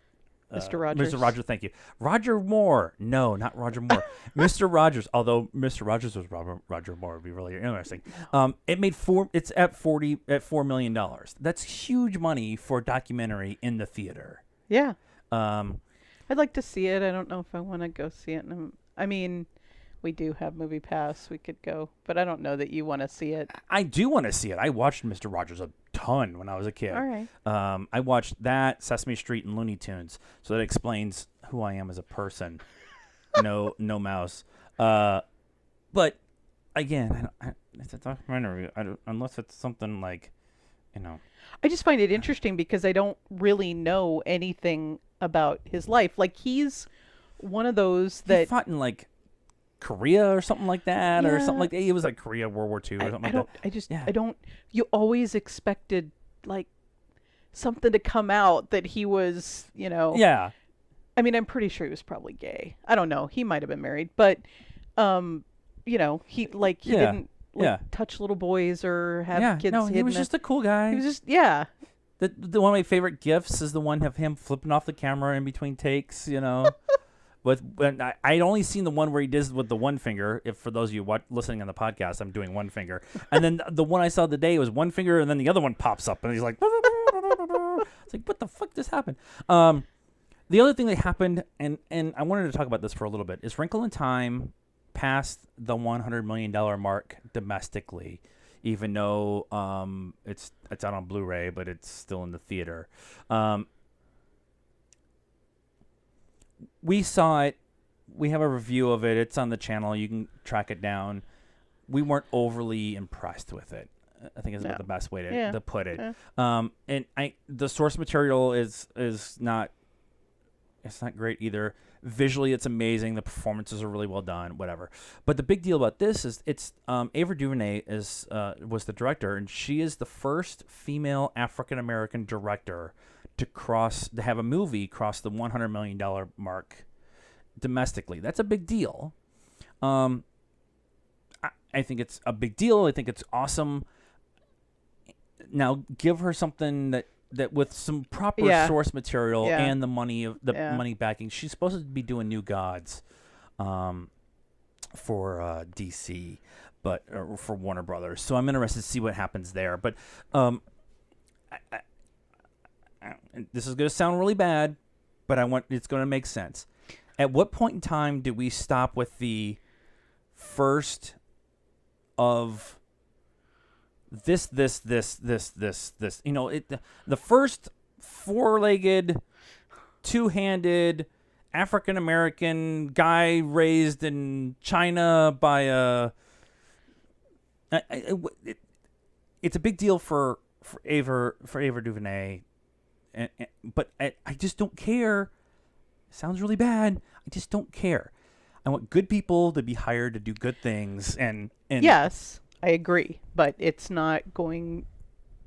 [SPEAKER 2] Rogers.
[SPEAKER 1] Mr. Rogers, thank you. Roger Moore. No, not Roger Moore. Mr. Rogers. Although Mr. Rogers was Roger Moore, would be really interesting. It made It's at $4 million. That's huge money for a documentary in the theater.
[SPEAKER 2] Yeah. I'd like to see it. I don't know if I want to go see it. I mean, we do have Movie Pass. We could go, but I don't know that you want to see it.
[SPEAKER 1] I do want to see it. I watched Mr. Rogers a ton when I was a kid.
[SPEAKER 2] All right.
[SPEAKER 1] I watched that, Sesame Street, and Looney Tunes, so that explains who I am as a person. No mouse. But again, it's a documentary. Unless it's something like,
[SPEAKER 2] I just find it interesting because I don't really know anything about his life. Like, he's one of those that
[SPEAKER 1] he fought in like Korea or something like that, or something
[SPEAKER 2] Yeah.
[SPEAKER 1] like that. It was like Korea, World War II, or something like that.
[SPEAKER 2] I don't. You always expected like something to come out that he was,
[SPEAKER 1] Yeah.
[SPEAKER 2] I mean, I'm pretty sure he was probably gay. I don't know. He might have been married, but he didn't touch little boys or have kids.
[SPEAKER 1] No, he was just a cool guy.
[SPEAKER 2] He was just
[SPEAKER 1] The one of my favorite gifs is the one of him flipping off the camera in between takes. When I'd only seen the one where he does with the one finger. If for those of you listening on the podcast, I'm doing one finger, and then the one I saw today was one finger, and then the other one pops up, and he's like, it's like, what the fuck just happened? The other thing that happened, and I wanted to talk about this for a little bit, is Wrinkle in Time passed the $100 million mark domestically, even though it's out on Blu-ray, but it's still in the theater. We saw it. We have a review of it. It's on the channel. You can track it down. We weren't overly impressed with it. I think is about the best way to put it.
[SPEAKER 2] Yeah.
[SPEAKER 1] And the source material is not. It's not great either. Visually, it's amazing. The performances are really well done. Whatever. But the big deal about this is Ava DuVernay was the director, and she is the first female African American director to have a movie cross the $100 million mark domestically. That's a big deal. I think it's a big deal. I think it's awesome. Now give her something that with some proper source material and the money money backing. She's supposed to be doing New Gods for DC, but for Warner Brothers. So I'm interested to see what happens there. But this is going to sound really bad, but it's going to make sense. At what point in time did we stop with the first of this? The first four-legged, two-handed African American guy raised in China by a. It's a big deal for Ava DuVernay, but I just don't care. Sounds really bad. I just don't care. I want good people to be hired to do good things, and
[SPEAKER 2] yes, I agree, but it's not going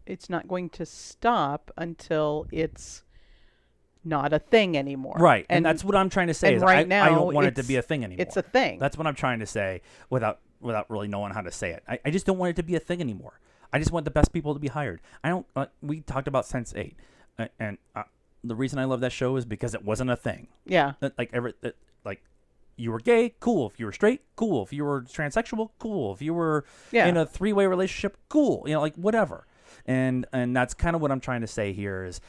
[SPEAKER 2] to stop until it's not a thing anymore.
[SPEAKER 1] Right, and that's what I'm trying to say.
[SPEAKER 2] And
[SPEAKER 1] Is
[SPEAKER 2] right
[SPEAKER 1] I
[SPEAKER 2] now,
[SPEAKER 1] don't want it to be a thing anymore.
[SPEAKER 2] It's a thing.
[SPEAKER 1] That's what I'm trying to say without really knowing how to say it. I just don't want it to be a thing anymore. I just want the best people to be hired. I don't. We talked about Sense8, and the reason I love that show is because it wasn't a thing.
[SPEAKER 2] Yeah.
[SPEAKER 1] Like you were gay, cool. If you were straight, cool. If you were transsexual, cool. If you were in a 3-way relationship, cool. You know, like whatever. And that's kind of what I'm trying to say here is,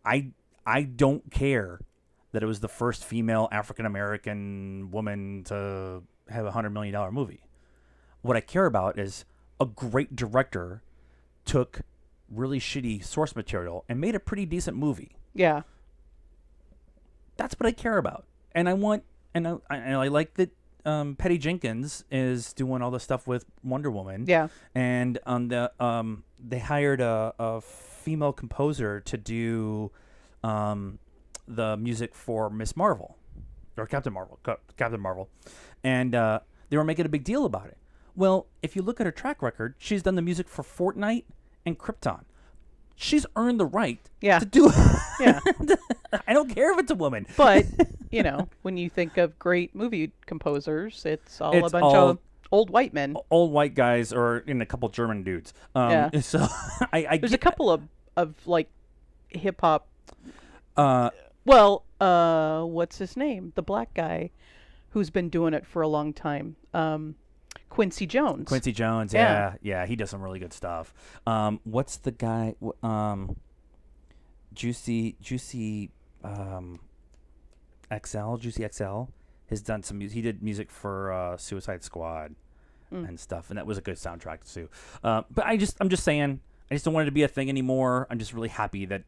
[SPEAKER 1] I don't care that it was the first female African American woman to have $100 million movie. What I care about is a great director took really shitty source material and made a pretty decent movie.
[SPEAKER 2] Yeah.
[SPEAKER 1] That's what I care about. And I want, and I like that Patty Jenkins is doing all the stuff with Wonder Woman.
[SPEAKER 2] Yeah.
[SPEAKER 1] And they hired a female composer to do the music for Miss Marvel or Captain Marvel. And they were making a big deal about it. Well, if you look at her track record, she's done the music for Fortnite and Krypton. She's earned the right to do it.
[SPEAKER 2] Yeah.
[SPEAKER 1] I don't care if it's a woman.
[SPEAKER 2] But, when you think of great movie composers, it's a bunch of old white men.
[SPEAKER 1] Old white guys or in a couple German dudes. So
[SPEAKER 2] there's a couple of like hip hop. What's his name? The black guy who's been doing it for a long time. Quincy Jones.
[SPEAKER 1] Yeah, he does some really good stuff. What's the guy? Juicy XL has done some music. He did music for Suicide Squad and stuff, and that was a good soundtrack too. But I'm just saying, I just don't want it to be a thing anymore. I'm just really happy that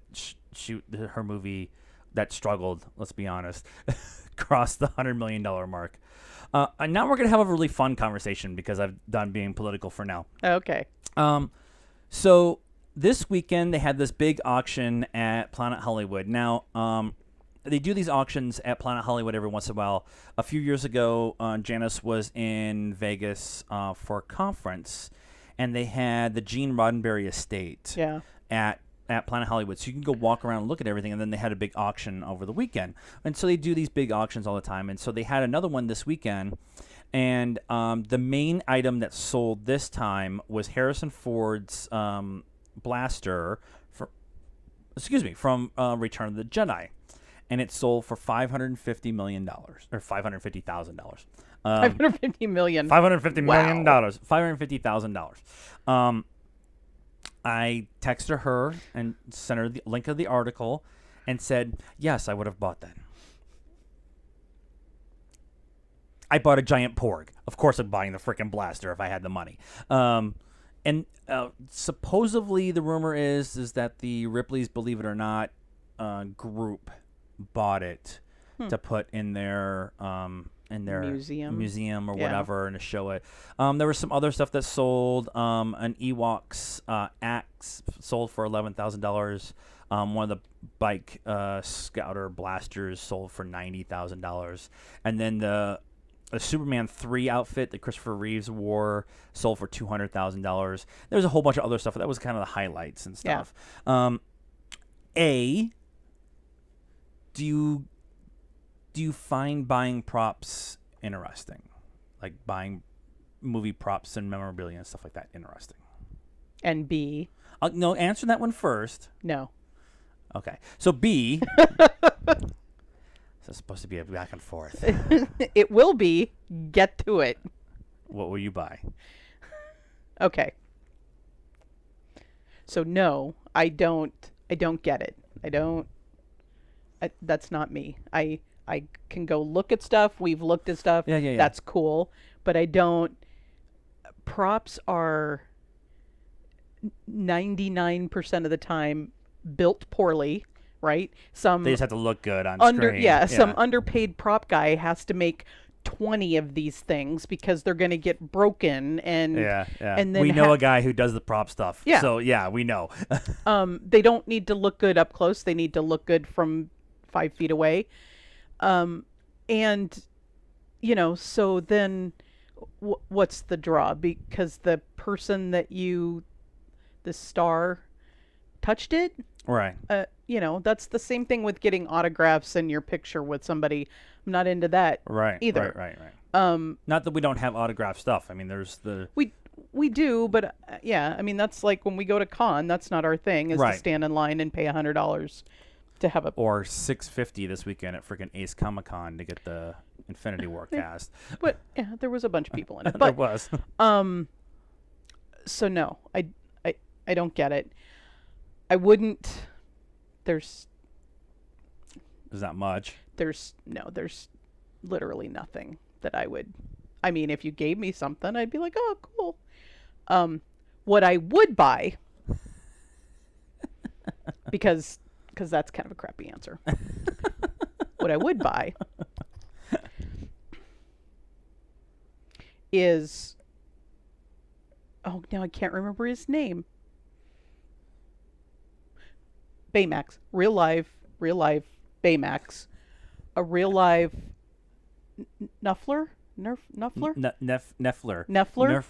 [SPEAKER 1] her movie that struggled, let's be honest, crossed the $100 million mark. And now we're going to have a really fun conversation because I've done being political for now.
[SPEAKER 2] Okay.
[SPEAKER 1] So this weekend they had this big auction at Planet Hollywood. Now, they do these auctions at Planet Hollywood every once in a while. A few years ago, Janice was in Vegas for a conference, and they had the Gene Roddenberry estate at Planet Hollywood. So you can go walk around and look at everything, and then they had a big auction over the weekend. And so they do these big auctions all the time. And so they had another one this weekend, and the main item that sold this time was Harrison Ford's blaster from Return of the Jedi. And it sold for $550 million or $550,000.
[SPEAKER 2] $550 million.
[SPEAKER 1] $550 million. $550,000. I texted her and sent her the link of the article and said, yes, I would have bought that. I bought a giant Porg. Of course I'm buying the freaking blaster if I had the money. And supposedly the rumor is that the Ripley's Believe It or Not group bought it to put in their museum or whatever and to show it. There was some other stuff that sold. An Ewoks axe sold for $11,000. One of the bike scouter blasters sold for $90,000. And then the Superman 3 outfit that Christopher Reeves wore sold for $200,000. There was a whole bunch of other stuff. That was kind of the highlights and stuff. Do you find buying props interesting? Like buying movie props and memorabilia and stuff like that interesting?
[SPEAKER 2] And B?
[SPEAKER 1] No, answer that one first.
[SPEAKER 2] No.
[SPEAKER 1] Okay. So B. So it's supposed to be a back and forth.
[SPEAKER 2] It will be. Get to it.
[SPEAKER 1] What will you buy?
[SPEAKER 2] Okay. So no, I don't get it. That's not me. I can go look at stuff. We've looked at stuff.
[SPEAKER 1] Yeah.
[SPEAKER 2] That's cool. But I don't. Props are 99% of the time built poorly, right? Some
[SPEAKER 1] They just have to look good on screen.
[SPEAKER 2] some underpaid prop guy has to make 20 of these things because they're going to get broken and
[SPEAKER 1] and
[SPEAKER 2] then
[SPEAKER 1] we know a guy who does the prop stuff.
[SPEAKER 2] Yeah.
[SPEAKER 1] So yeah, we know.
[SPEAKER 2] They don't need to look good up close. They need to look good from 5 feet away. And so then what's the draw? Because the person that the star touched it.
[SPEAKER 1] Right.
[SPEAKER 2] That's the same thing with getting autographs and your picture with somebody. I'm not into that either.
[SPEAKER 1] Right. Not that we don't have autograph stuff. I mean, there's the...
[SPEAKER 2] We do, but I mean, that's like when we go to con, that's not our thing, is to stand in line and pay $100 to have a...
[SPEAKER 1] Or $650 this weekend at freaking Ace Comic-Con to get the Infinity War cast.
[SPEAKER 2] But, yeah, there was a bunch of people in it.
[SPEAKER 1] There was.
[SPEAKER 2] So, no, I don't get it. I wouldn't... There's
[SPEAKER 1] not much.
[SPEAKER 2] There's literally nothing that I would... I mean, if you gave me something, I'd be like, oh, cool. What I would buy, because that's kind of a crappy answer. What I would buy is... Oh, now I can't remember his name. Baymax. Real live Baymax. A real live Nuffler? Nuffler?
[SPEAKER 1] Neffler.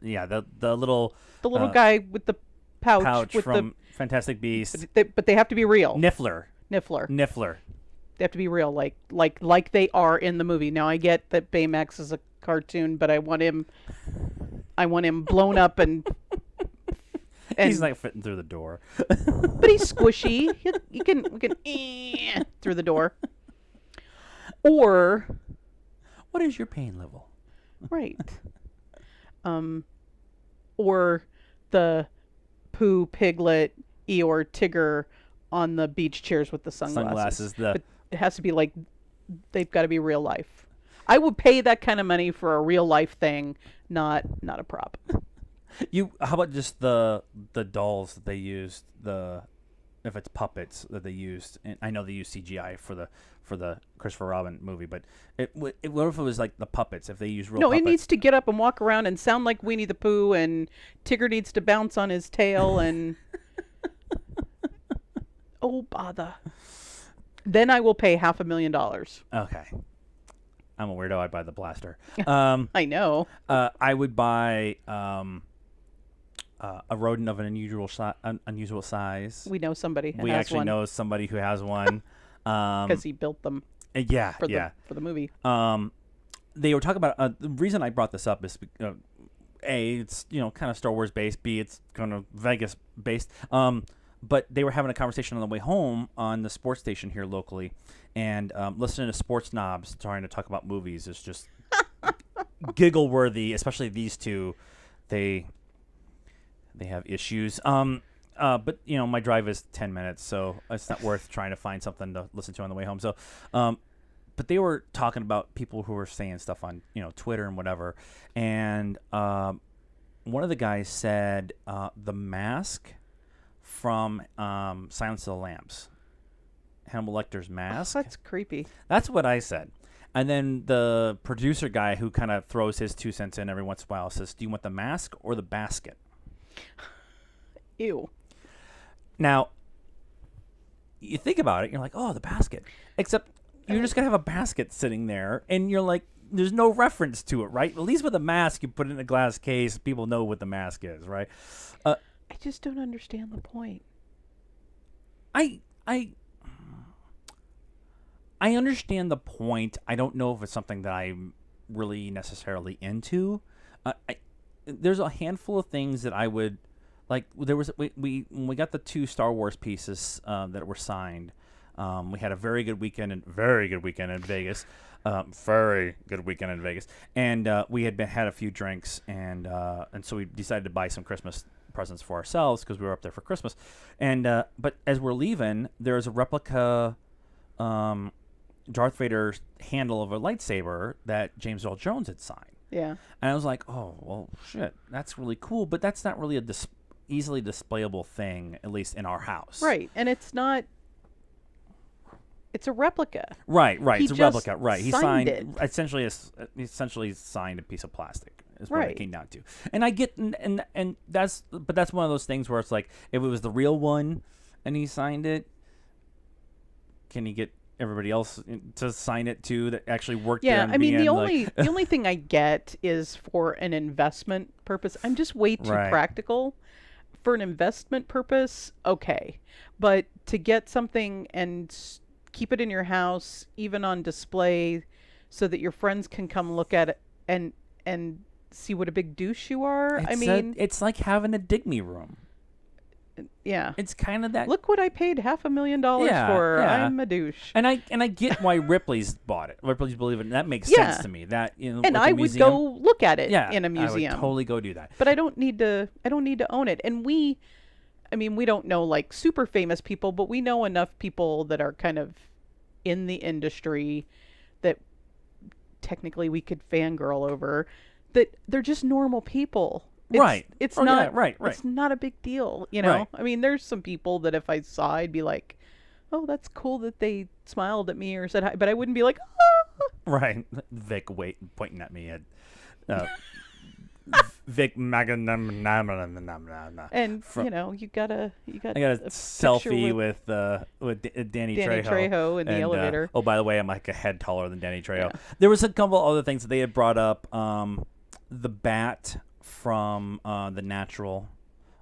[SPEAKER 1] Yeah, the little
[SPEAKER 2] guy with the pouch with
[SPEAKER 1] from Fantastic Beasts.
[SPEAKER 2] But they have to be real.
[SPEAKER 1] Niffler.
[SPEAKER 2] They have to be real, like they are in the movie. Now I get that Baymax is a cartoon, but I want him blown up and
[SPEAKER 1] he's like fitting through the door.
[SPEAKER 2] But he's squishy. We can through the door. Or
[SPEAKER 1] what is your pain level?
[SPEAKER 2] Right. Or the Pooh, Piglet, Eeyore, Tigger on the beach chairs with the sunglasses. But it has to be like, they've got to be real life. I would pay that kind of money for a real life thing, not a prop.
[SPEAKER 1] How about just the dolls that they used, if it's puppets that they used, and I know they use CGI for the Christopher Robin movie, but what if it was like the puppets? If they use real puppets?
[SPEAKER 2] It needs to get up and walk around and sound like Winnie the Pooh, and Tigger needs to bounce on his tail, and oh bother. Then I will pay $500,000.
[SPEAKER 1] Okay. I'm a weirdo. I'd buy the blaster.
[SPEAKER 2] I know.
[SPEAKER 1] I would buy a rodent of an unusual size.
[SPEAKER 2] We know somebody.
[SPEAKER 1] We actually know somebody who has one.
[SPEAKER 2] Because he built them. For the movie.
[SPEAKER 1] They were talking about the reason I brought this up is A, it's kind of Star Wars based. B, it's kind of Vegas based. But they were having a conversation on the way home on the sports station here locally, and listening to sports knobs trying to talk about movies is just giggle worthy. Especially these two, they have issues. But my drive is 10 minutes, so it's not worth trying to find something to listen to on the way home. So, but they were talking about people who were saying stuff on Twitter and whatever, and one of the guys said the mask from Silence of the Lambs, Hannibal Lecter's mask.
[SPEAKER 2] Oh, that's creepy.
[SPEAKER 1] That's what I said. And then the producer guy who kind of throws his 2 cents in every once in a while says, "Do you want the mask or the basket?"
[SPEAKER 2] Ew.
[SPEAKER 1] Now, you think about it, you're like, oh, the basket. Except you're just going to have a basket sitting there, and you're like, there's no reference to it, right? At least with a mask, you put it in a glass case, people know what the mask is, right?
[SPEAKER 2] I just don't understand the point.
[SPEAKER 1] I understand the point. I don't know if it's something that I'm really necessarily into. There's a handful of things that I would... Like, there was when we got the 2 Star Wars pieces that were signed, we had a very good weekend in Vegas. Very good weekend in Vegas. And we had had a few drinks, and so we decided to buy some Christmas presents for ourselves because we were up there for Christmas. And but as we're leaving, there's a replica Darth Vader handle of a lightsaber that James Earl Jones had signed.
[SPEAKER 2] Yeah.
[SPEAKER 1] And I was like, oh, well, shit, that's really cool, but that's not really a easily displayable thing, at least in our house.
[SPEAKER 2] Right. And it's not It's a replica.
[SPEAKER 1] Right.
[SPEAKER 2] He
[SPEAKER 1] It's a
[SPEAKER 2] just
[SPEAKER 1] replica. Right. He
[SPEAKER 2] signed
[SPEAKER 1] signed
[SPEAKER 2] it.
[SPEAKER 1] essentially signed a piece of plastic. Is what
[SPEAKER 2] Right.
[SPEAKER 1] it came down to. And I get and that's one of those things where it's like if it was the real one and he signed it, can he get everybody else to sign it too that actually worked there?
[SPEAKER 2] Yeah, I mean the only
[SPEAKER 1] like,
[SPEAKER 2] the only thing I get is for an investment purpose. I'm just way too
[SPEAKER 1] Right.
[SPEAKER 2] practical. For an investment purpose, okay. But to get something and keep it in your house, even on display, so that your friends can come look at it and see what a big douche you are. I mean,
[SPEAKER 1] it's like having a dig me room.
[SPEAKER 2] yeah.
[SPEAKER 1] It's kind of that.
[SPEAKER 2] Look what I paid $500,000
[SPEAKER 1] Yeah,
[SPEAKER 2] for.
[SPEAKER 1] yeah.
[SPEAKER 2] I'm a douche.
[SPEAKER 1] And I get why Ripley's bought it. Ripley's Believe It. And that makes
[SPEAKER 2] Yeah.
[SPEAKER 1] sense to me. That
[SPEAKER 2] And
[SPEAKER 1] with the
[SPEAKER 2] I would
[SPEAKER 1] museum,
[SPEAKER 2] go look at it
[SPEAKER 1] yeah,
[SPEAKER 2] in a
[SPEAKER 1] I
[SPEAKER 2] museum.
[SPEAKER 1] would totally go do that.
[SPEAKER 2] But I don't need to own it. And we don't know like super famous people, but we know enough people that are kind of in the industry that technically we could fangirl over, that they're just normal people.
[SPEAKER 1] Right.
[SPEAKER 2] It's
[SPEAKER 1] Oh, yeah,
[SPEAKER 2] not
[SPEAKER 1] right.
[SPEAKER 2] It's not a big deal, you know.
[SPEAKER 1] Right.
[SPEAKER 2] I mean, there's some people that if I saw, I'd be like, "Oh, that's cool that they smiled at me or said hi," but I wouldn't be like, "Ah."
[SPEAKER 1] Right. Vic pointing at me at Vic Maganam.
[SPEAKER 2] And you know, you got
[SPEAKER 1] I got a
[SPEAKER 2] a
[SPEAKER 1] selfie
[SPEAKER 2] picture
[SPEAKER 1] with Danny
[SPEAKER 2] Danny Trejo in the
[SPEAKER 1] and,
[SPEAKER 2] elevator.
[SPEAKER 1] oh, by the way, I'm like a head taller than Danny Trejo.
[SPEAKER 2] Yeah.
[SPEAKER 1] There was a couple other things that they had brought up. The bat from the Natural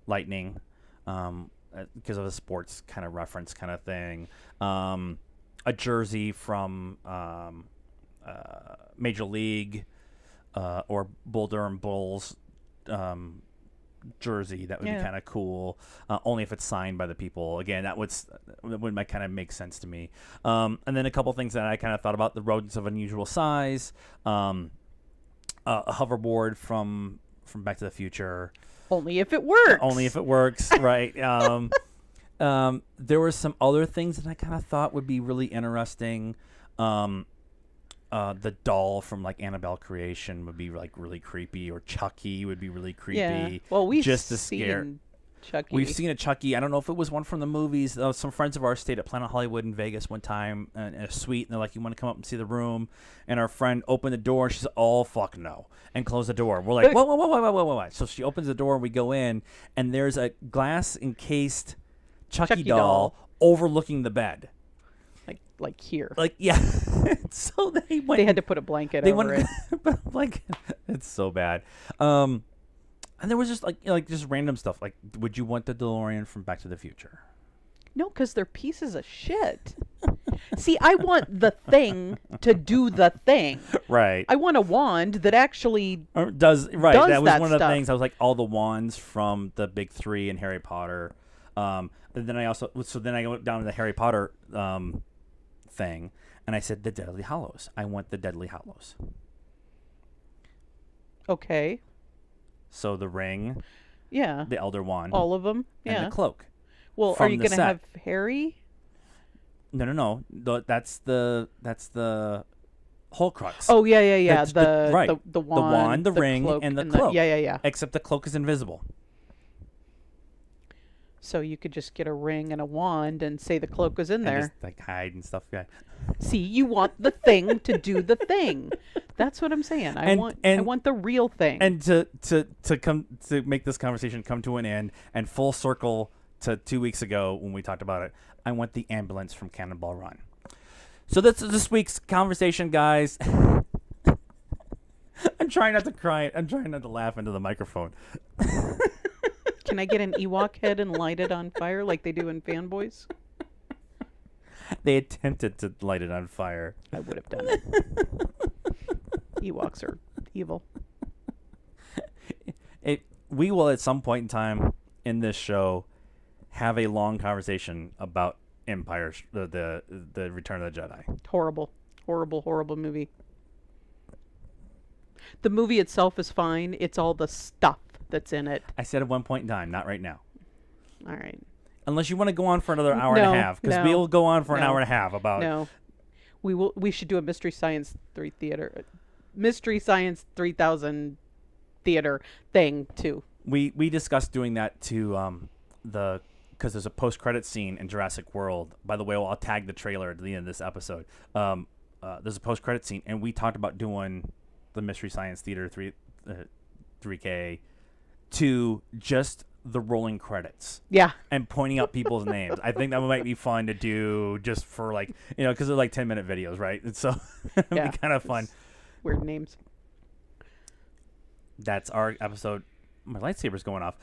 [SPEAKER 1] Lightning, because of a sports kind of reference kind of thing. A jersey from Major League or Bull Durham Bulls jersey. That would be kind of cool. Only if it's signed by the people. Again, that would kind of make sense to me. And then a couple things that I kind of thought about: the rodents of unusual size, a hoverboard from Back to the Future.
[SPEAKER 2] Only if it works.
[SPEAKER 1] Only if it works, right? There were some other things that I kind of thought would be really interesting. The doll from like Annabelle Creation would be like really creepy, or Chucky would be really creepy.
[SPEAKER 2] Yeah. Well, we've
[SPEAKER 1] just to scare.
[SPEAKER 2] seen Chucky.
[SPEAKER 1] We've seen a Chucky. I don't know if it was one from the movies. Some friends of ours stayed at Planet Hollywood in Vegas one time in a suite, and they're like, "You want to come up and see the room?" And our friend opened the door, and she said, "Oh fuck no!" and closed the door. We're like, "Whoa!" So she opens the door, and we go in, and there's a glass encased Chucky doll overlooking the bed.
[SPEAKER 2] Like here.
[SPEAKER 1] Like, yeah. So they went.
[SPEAKER 2] They had to put a blanket over it.
[SPEAKER 1] Like, it's so bad. And there was just like just random stuff. Like, would you want the DeLorean from Back to the Future?
[SPEAKER 2] No, because they're pieces of shit. See, I want the thing to do the thing.
[SPEAKER 1] Right.
[SPEAKER 2] I want a wand that actually
[SPEAKER 1] does
[SPEAKER 2] does
[SPEAKER 1] that was
[SPEAKER 2] that
[SPEAKER 1] one of the
[SPEAKER 2] stuff.
[SPEAKER 1] things. I was like, all the wands from the big three in Harry Potter. And then I went down to the Harry Potter thing, and I said the Deadly Hallows. I want the Deadly Hallows.
[SPEAKER 2] Okay.
[SPEAKER 1] So the ring,
[SPEAKER 2] Yeah.
[SPEAKER 1] the Elder Wand,
[SPEAKER 2] All of them. Yeah.
[SPEAKER 1] and the cloak.
[SPEAKER 2] Well, are
[SPEAKER 1] from
[SPEAKER 2] you
[SPEAKER 1] the
[SPEAKER 2] going to
[SPEAKER 1] set.
[SPEAKER 2] have Harry?
[SPEAKER 1] No. That's the Horcrux.
[SPEAKER 2] Oh yeah.
[SPEAKER 1] Right.
[SPEAKER 2] The wand,
[SPEAKER 1] the ring,
[SPEAKER 2] cloak,
[SPEAKER 1] and the cloak.
[SPEAKER 2] Yeah.
[SPEAKER 1] Except the cloak is invisible.
[SPEAKER 2] So you could just get a ring and a wand and say the cloak was in
[SPEAKER 1] And
[SPEAKER 2] there.
[SPEAKER 1] just like hide and stuff. Yeah.
[SPEAKER 2] See, you want the thing to do the thing. That's what I'm saying. I want the real thing.
[SPEAKER 1] And to make this conversation come to an end and full circle to 2 weeks ago when we talked about it, I want the ambulance from Cannonball Run. So that's this week's conversation, guys. I'm trying not to cry. I'm trying not to laugh into the microphone.
[SPEAKER 2] Can I get an Ewok head and light it on fire like they do in Fanboys?
[SPEAKER 1] They attempted to light it on fire.
[SPEAKER 2] I would have done it. Ewoks are evil.
[SPEAKER 1] We will at some point in time in this show have a long conversation about Empire, the Return of the Jedi.
[SPEAKER 2] Horrible movie. The movie itself is fine. It's all the stuff that's in it.
[SPEAKER 1] I said at one point in time, not right now.
[SPEAKER 2] All right.
[SPEAKER 1] Unless you want to go on for another hour and a half, because we'll go on for an hour and a half about.
[SPEAKER 2] No, we should do a Mystery Science 3000 theater thing too.
[SPEAKER 1] We discussed doing that to the because there's a post-credit scene in Jurassic World. By the way, I'll tag the trailer at the end of this episode. There's a post-credit scene, and we talked about doing the Mystery Science Theater 3K to just the rolling credits.
[SPEAKER 2] Yeah.
[SPEAKER 1] And pointing out people's names. I think that might be fun to do just for because they're like 10-minute videos, right? And so it'd be kind of fun.
[SPEAKER 2] Weird names.
[SPEAKER 1] That's our episode. My lightsaber's going off.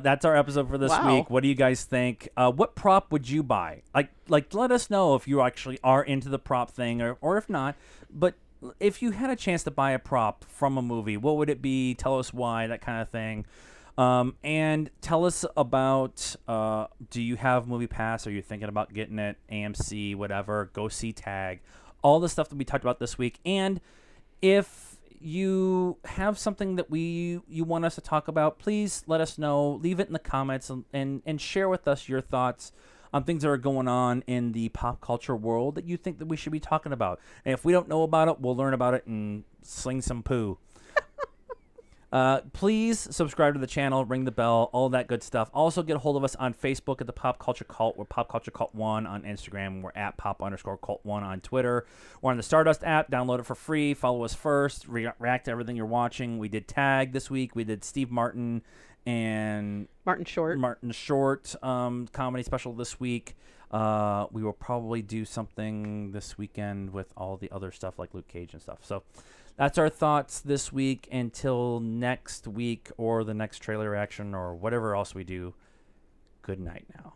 [SPEAKER 1] That's our episode for this week. What do you guys think? What prop would you buy? Like, let us know if you actually are into the prop thing, or if not. But if you had a chance to buy a prop from a movie, what would it be? Tell us why, that kind of thing. And tell us about, do you have Movie Pass? Are you thinking about getting it? AMC, whatever. Go see Tag. All the stuff that we talked about this week. And if you have something that you want us to talk about, please let us know. Leave it in the comments and share with us your thoughts on things that are going on in the pop culture world that you think that we should be talking about. And if we don't know about it, we'll learn about it and sling some poo. Please subscribe to the channel, ring the bell, all that good stuff. Also get a hold of us on Facebook at the Pop Culture Cult. We're PopCultureCult1 on Instagram. We're at Pop_Cult1 on Twitter. We're on the Stardust app. Download it for free. Follow us first. React to everything you're watching. We did Tag this week. We did Steve Martin and Martin Short comedy special this week. We will probably do something this weekend with all the other stuff like Luke Cage and stuff. So that's our thoughts this week. Until next week or the next trailer reaction or whatever else we do, good night now.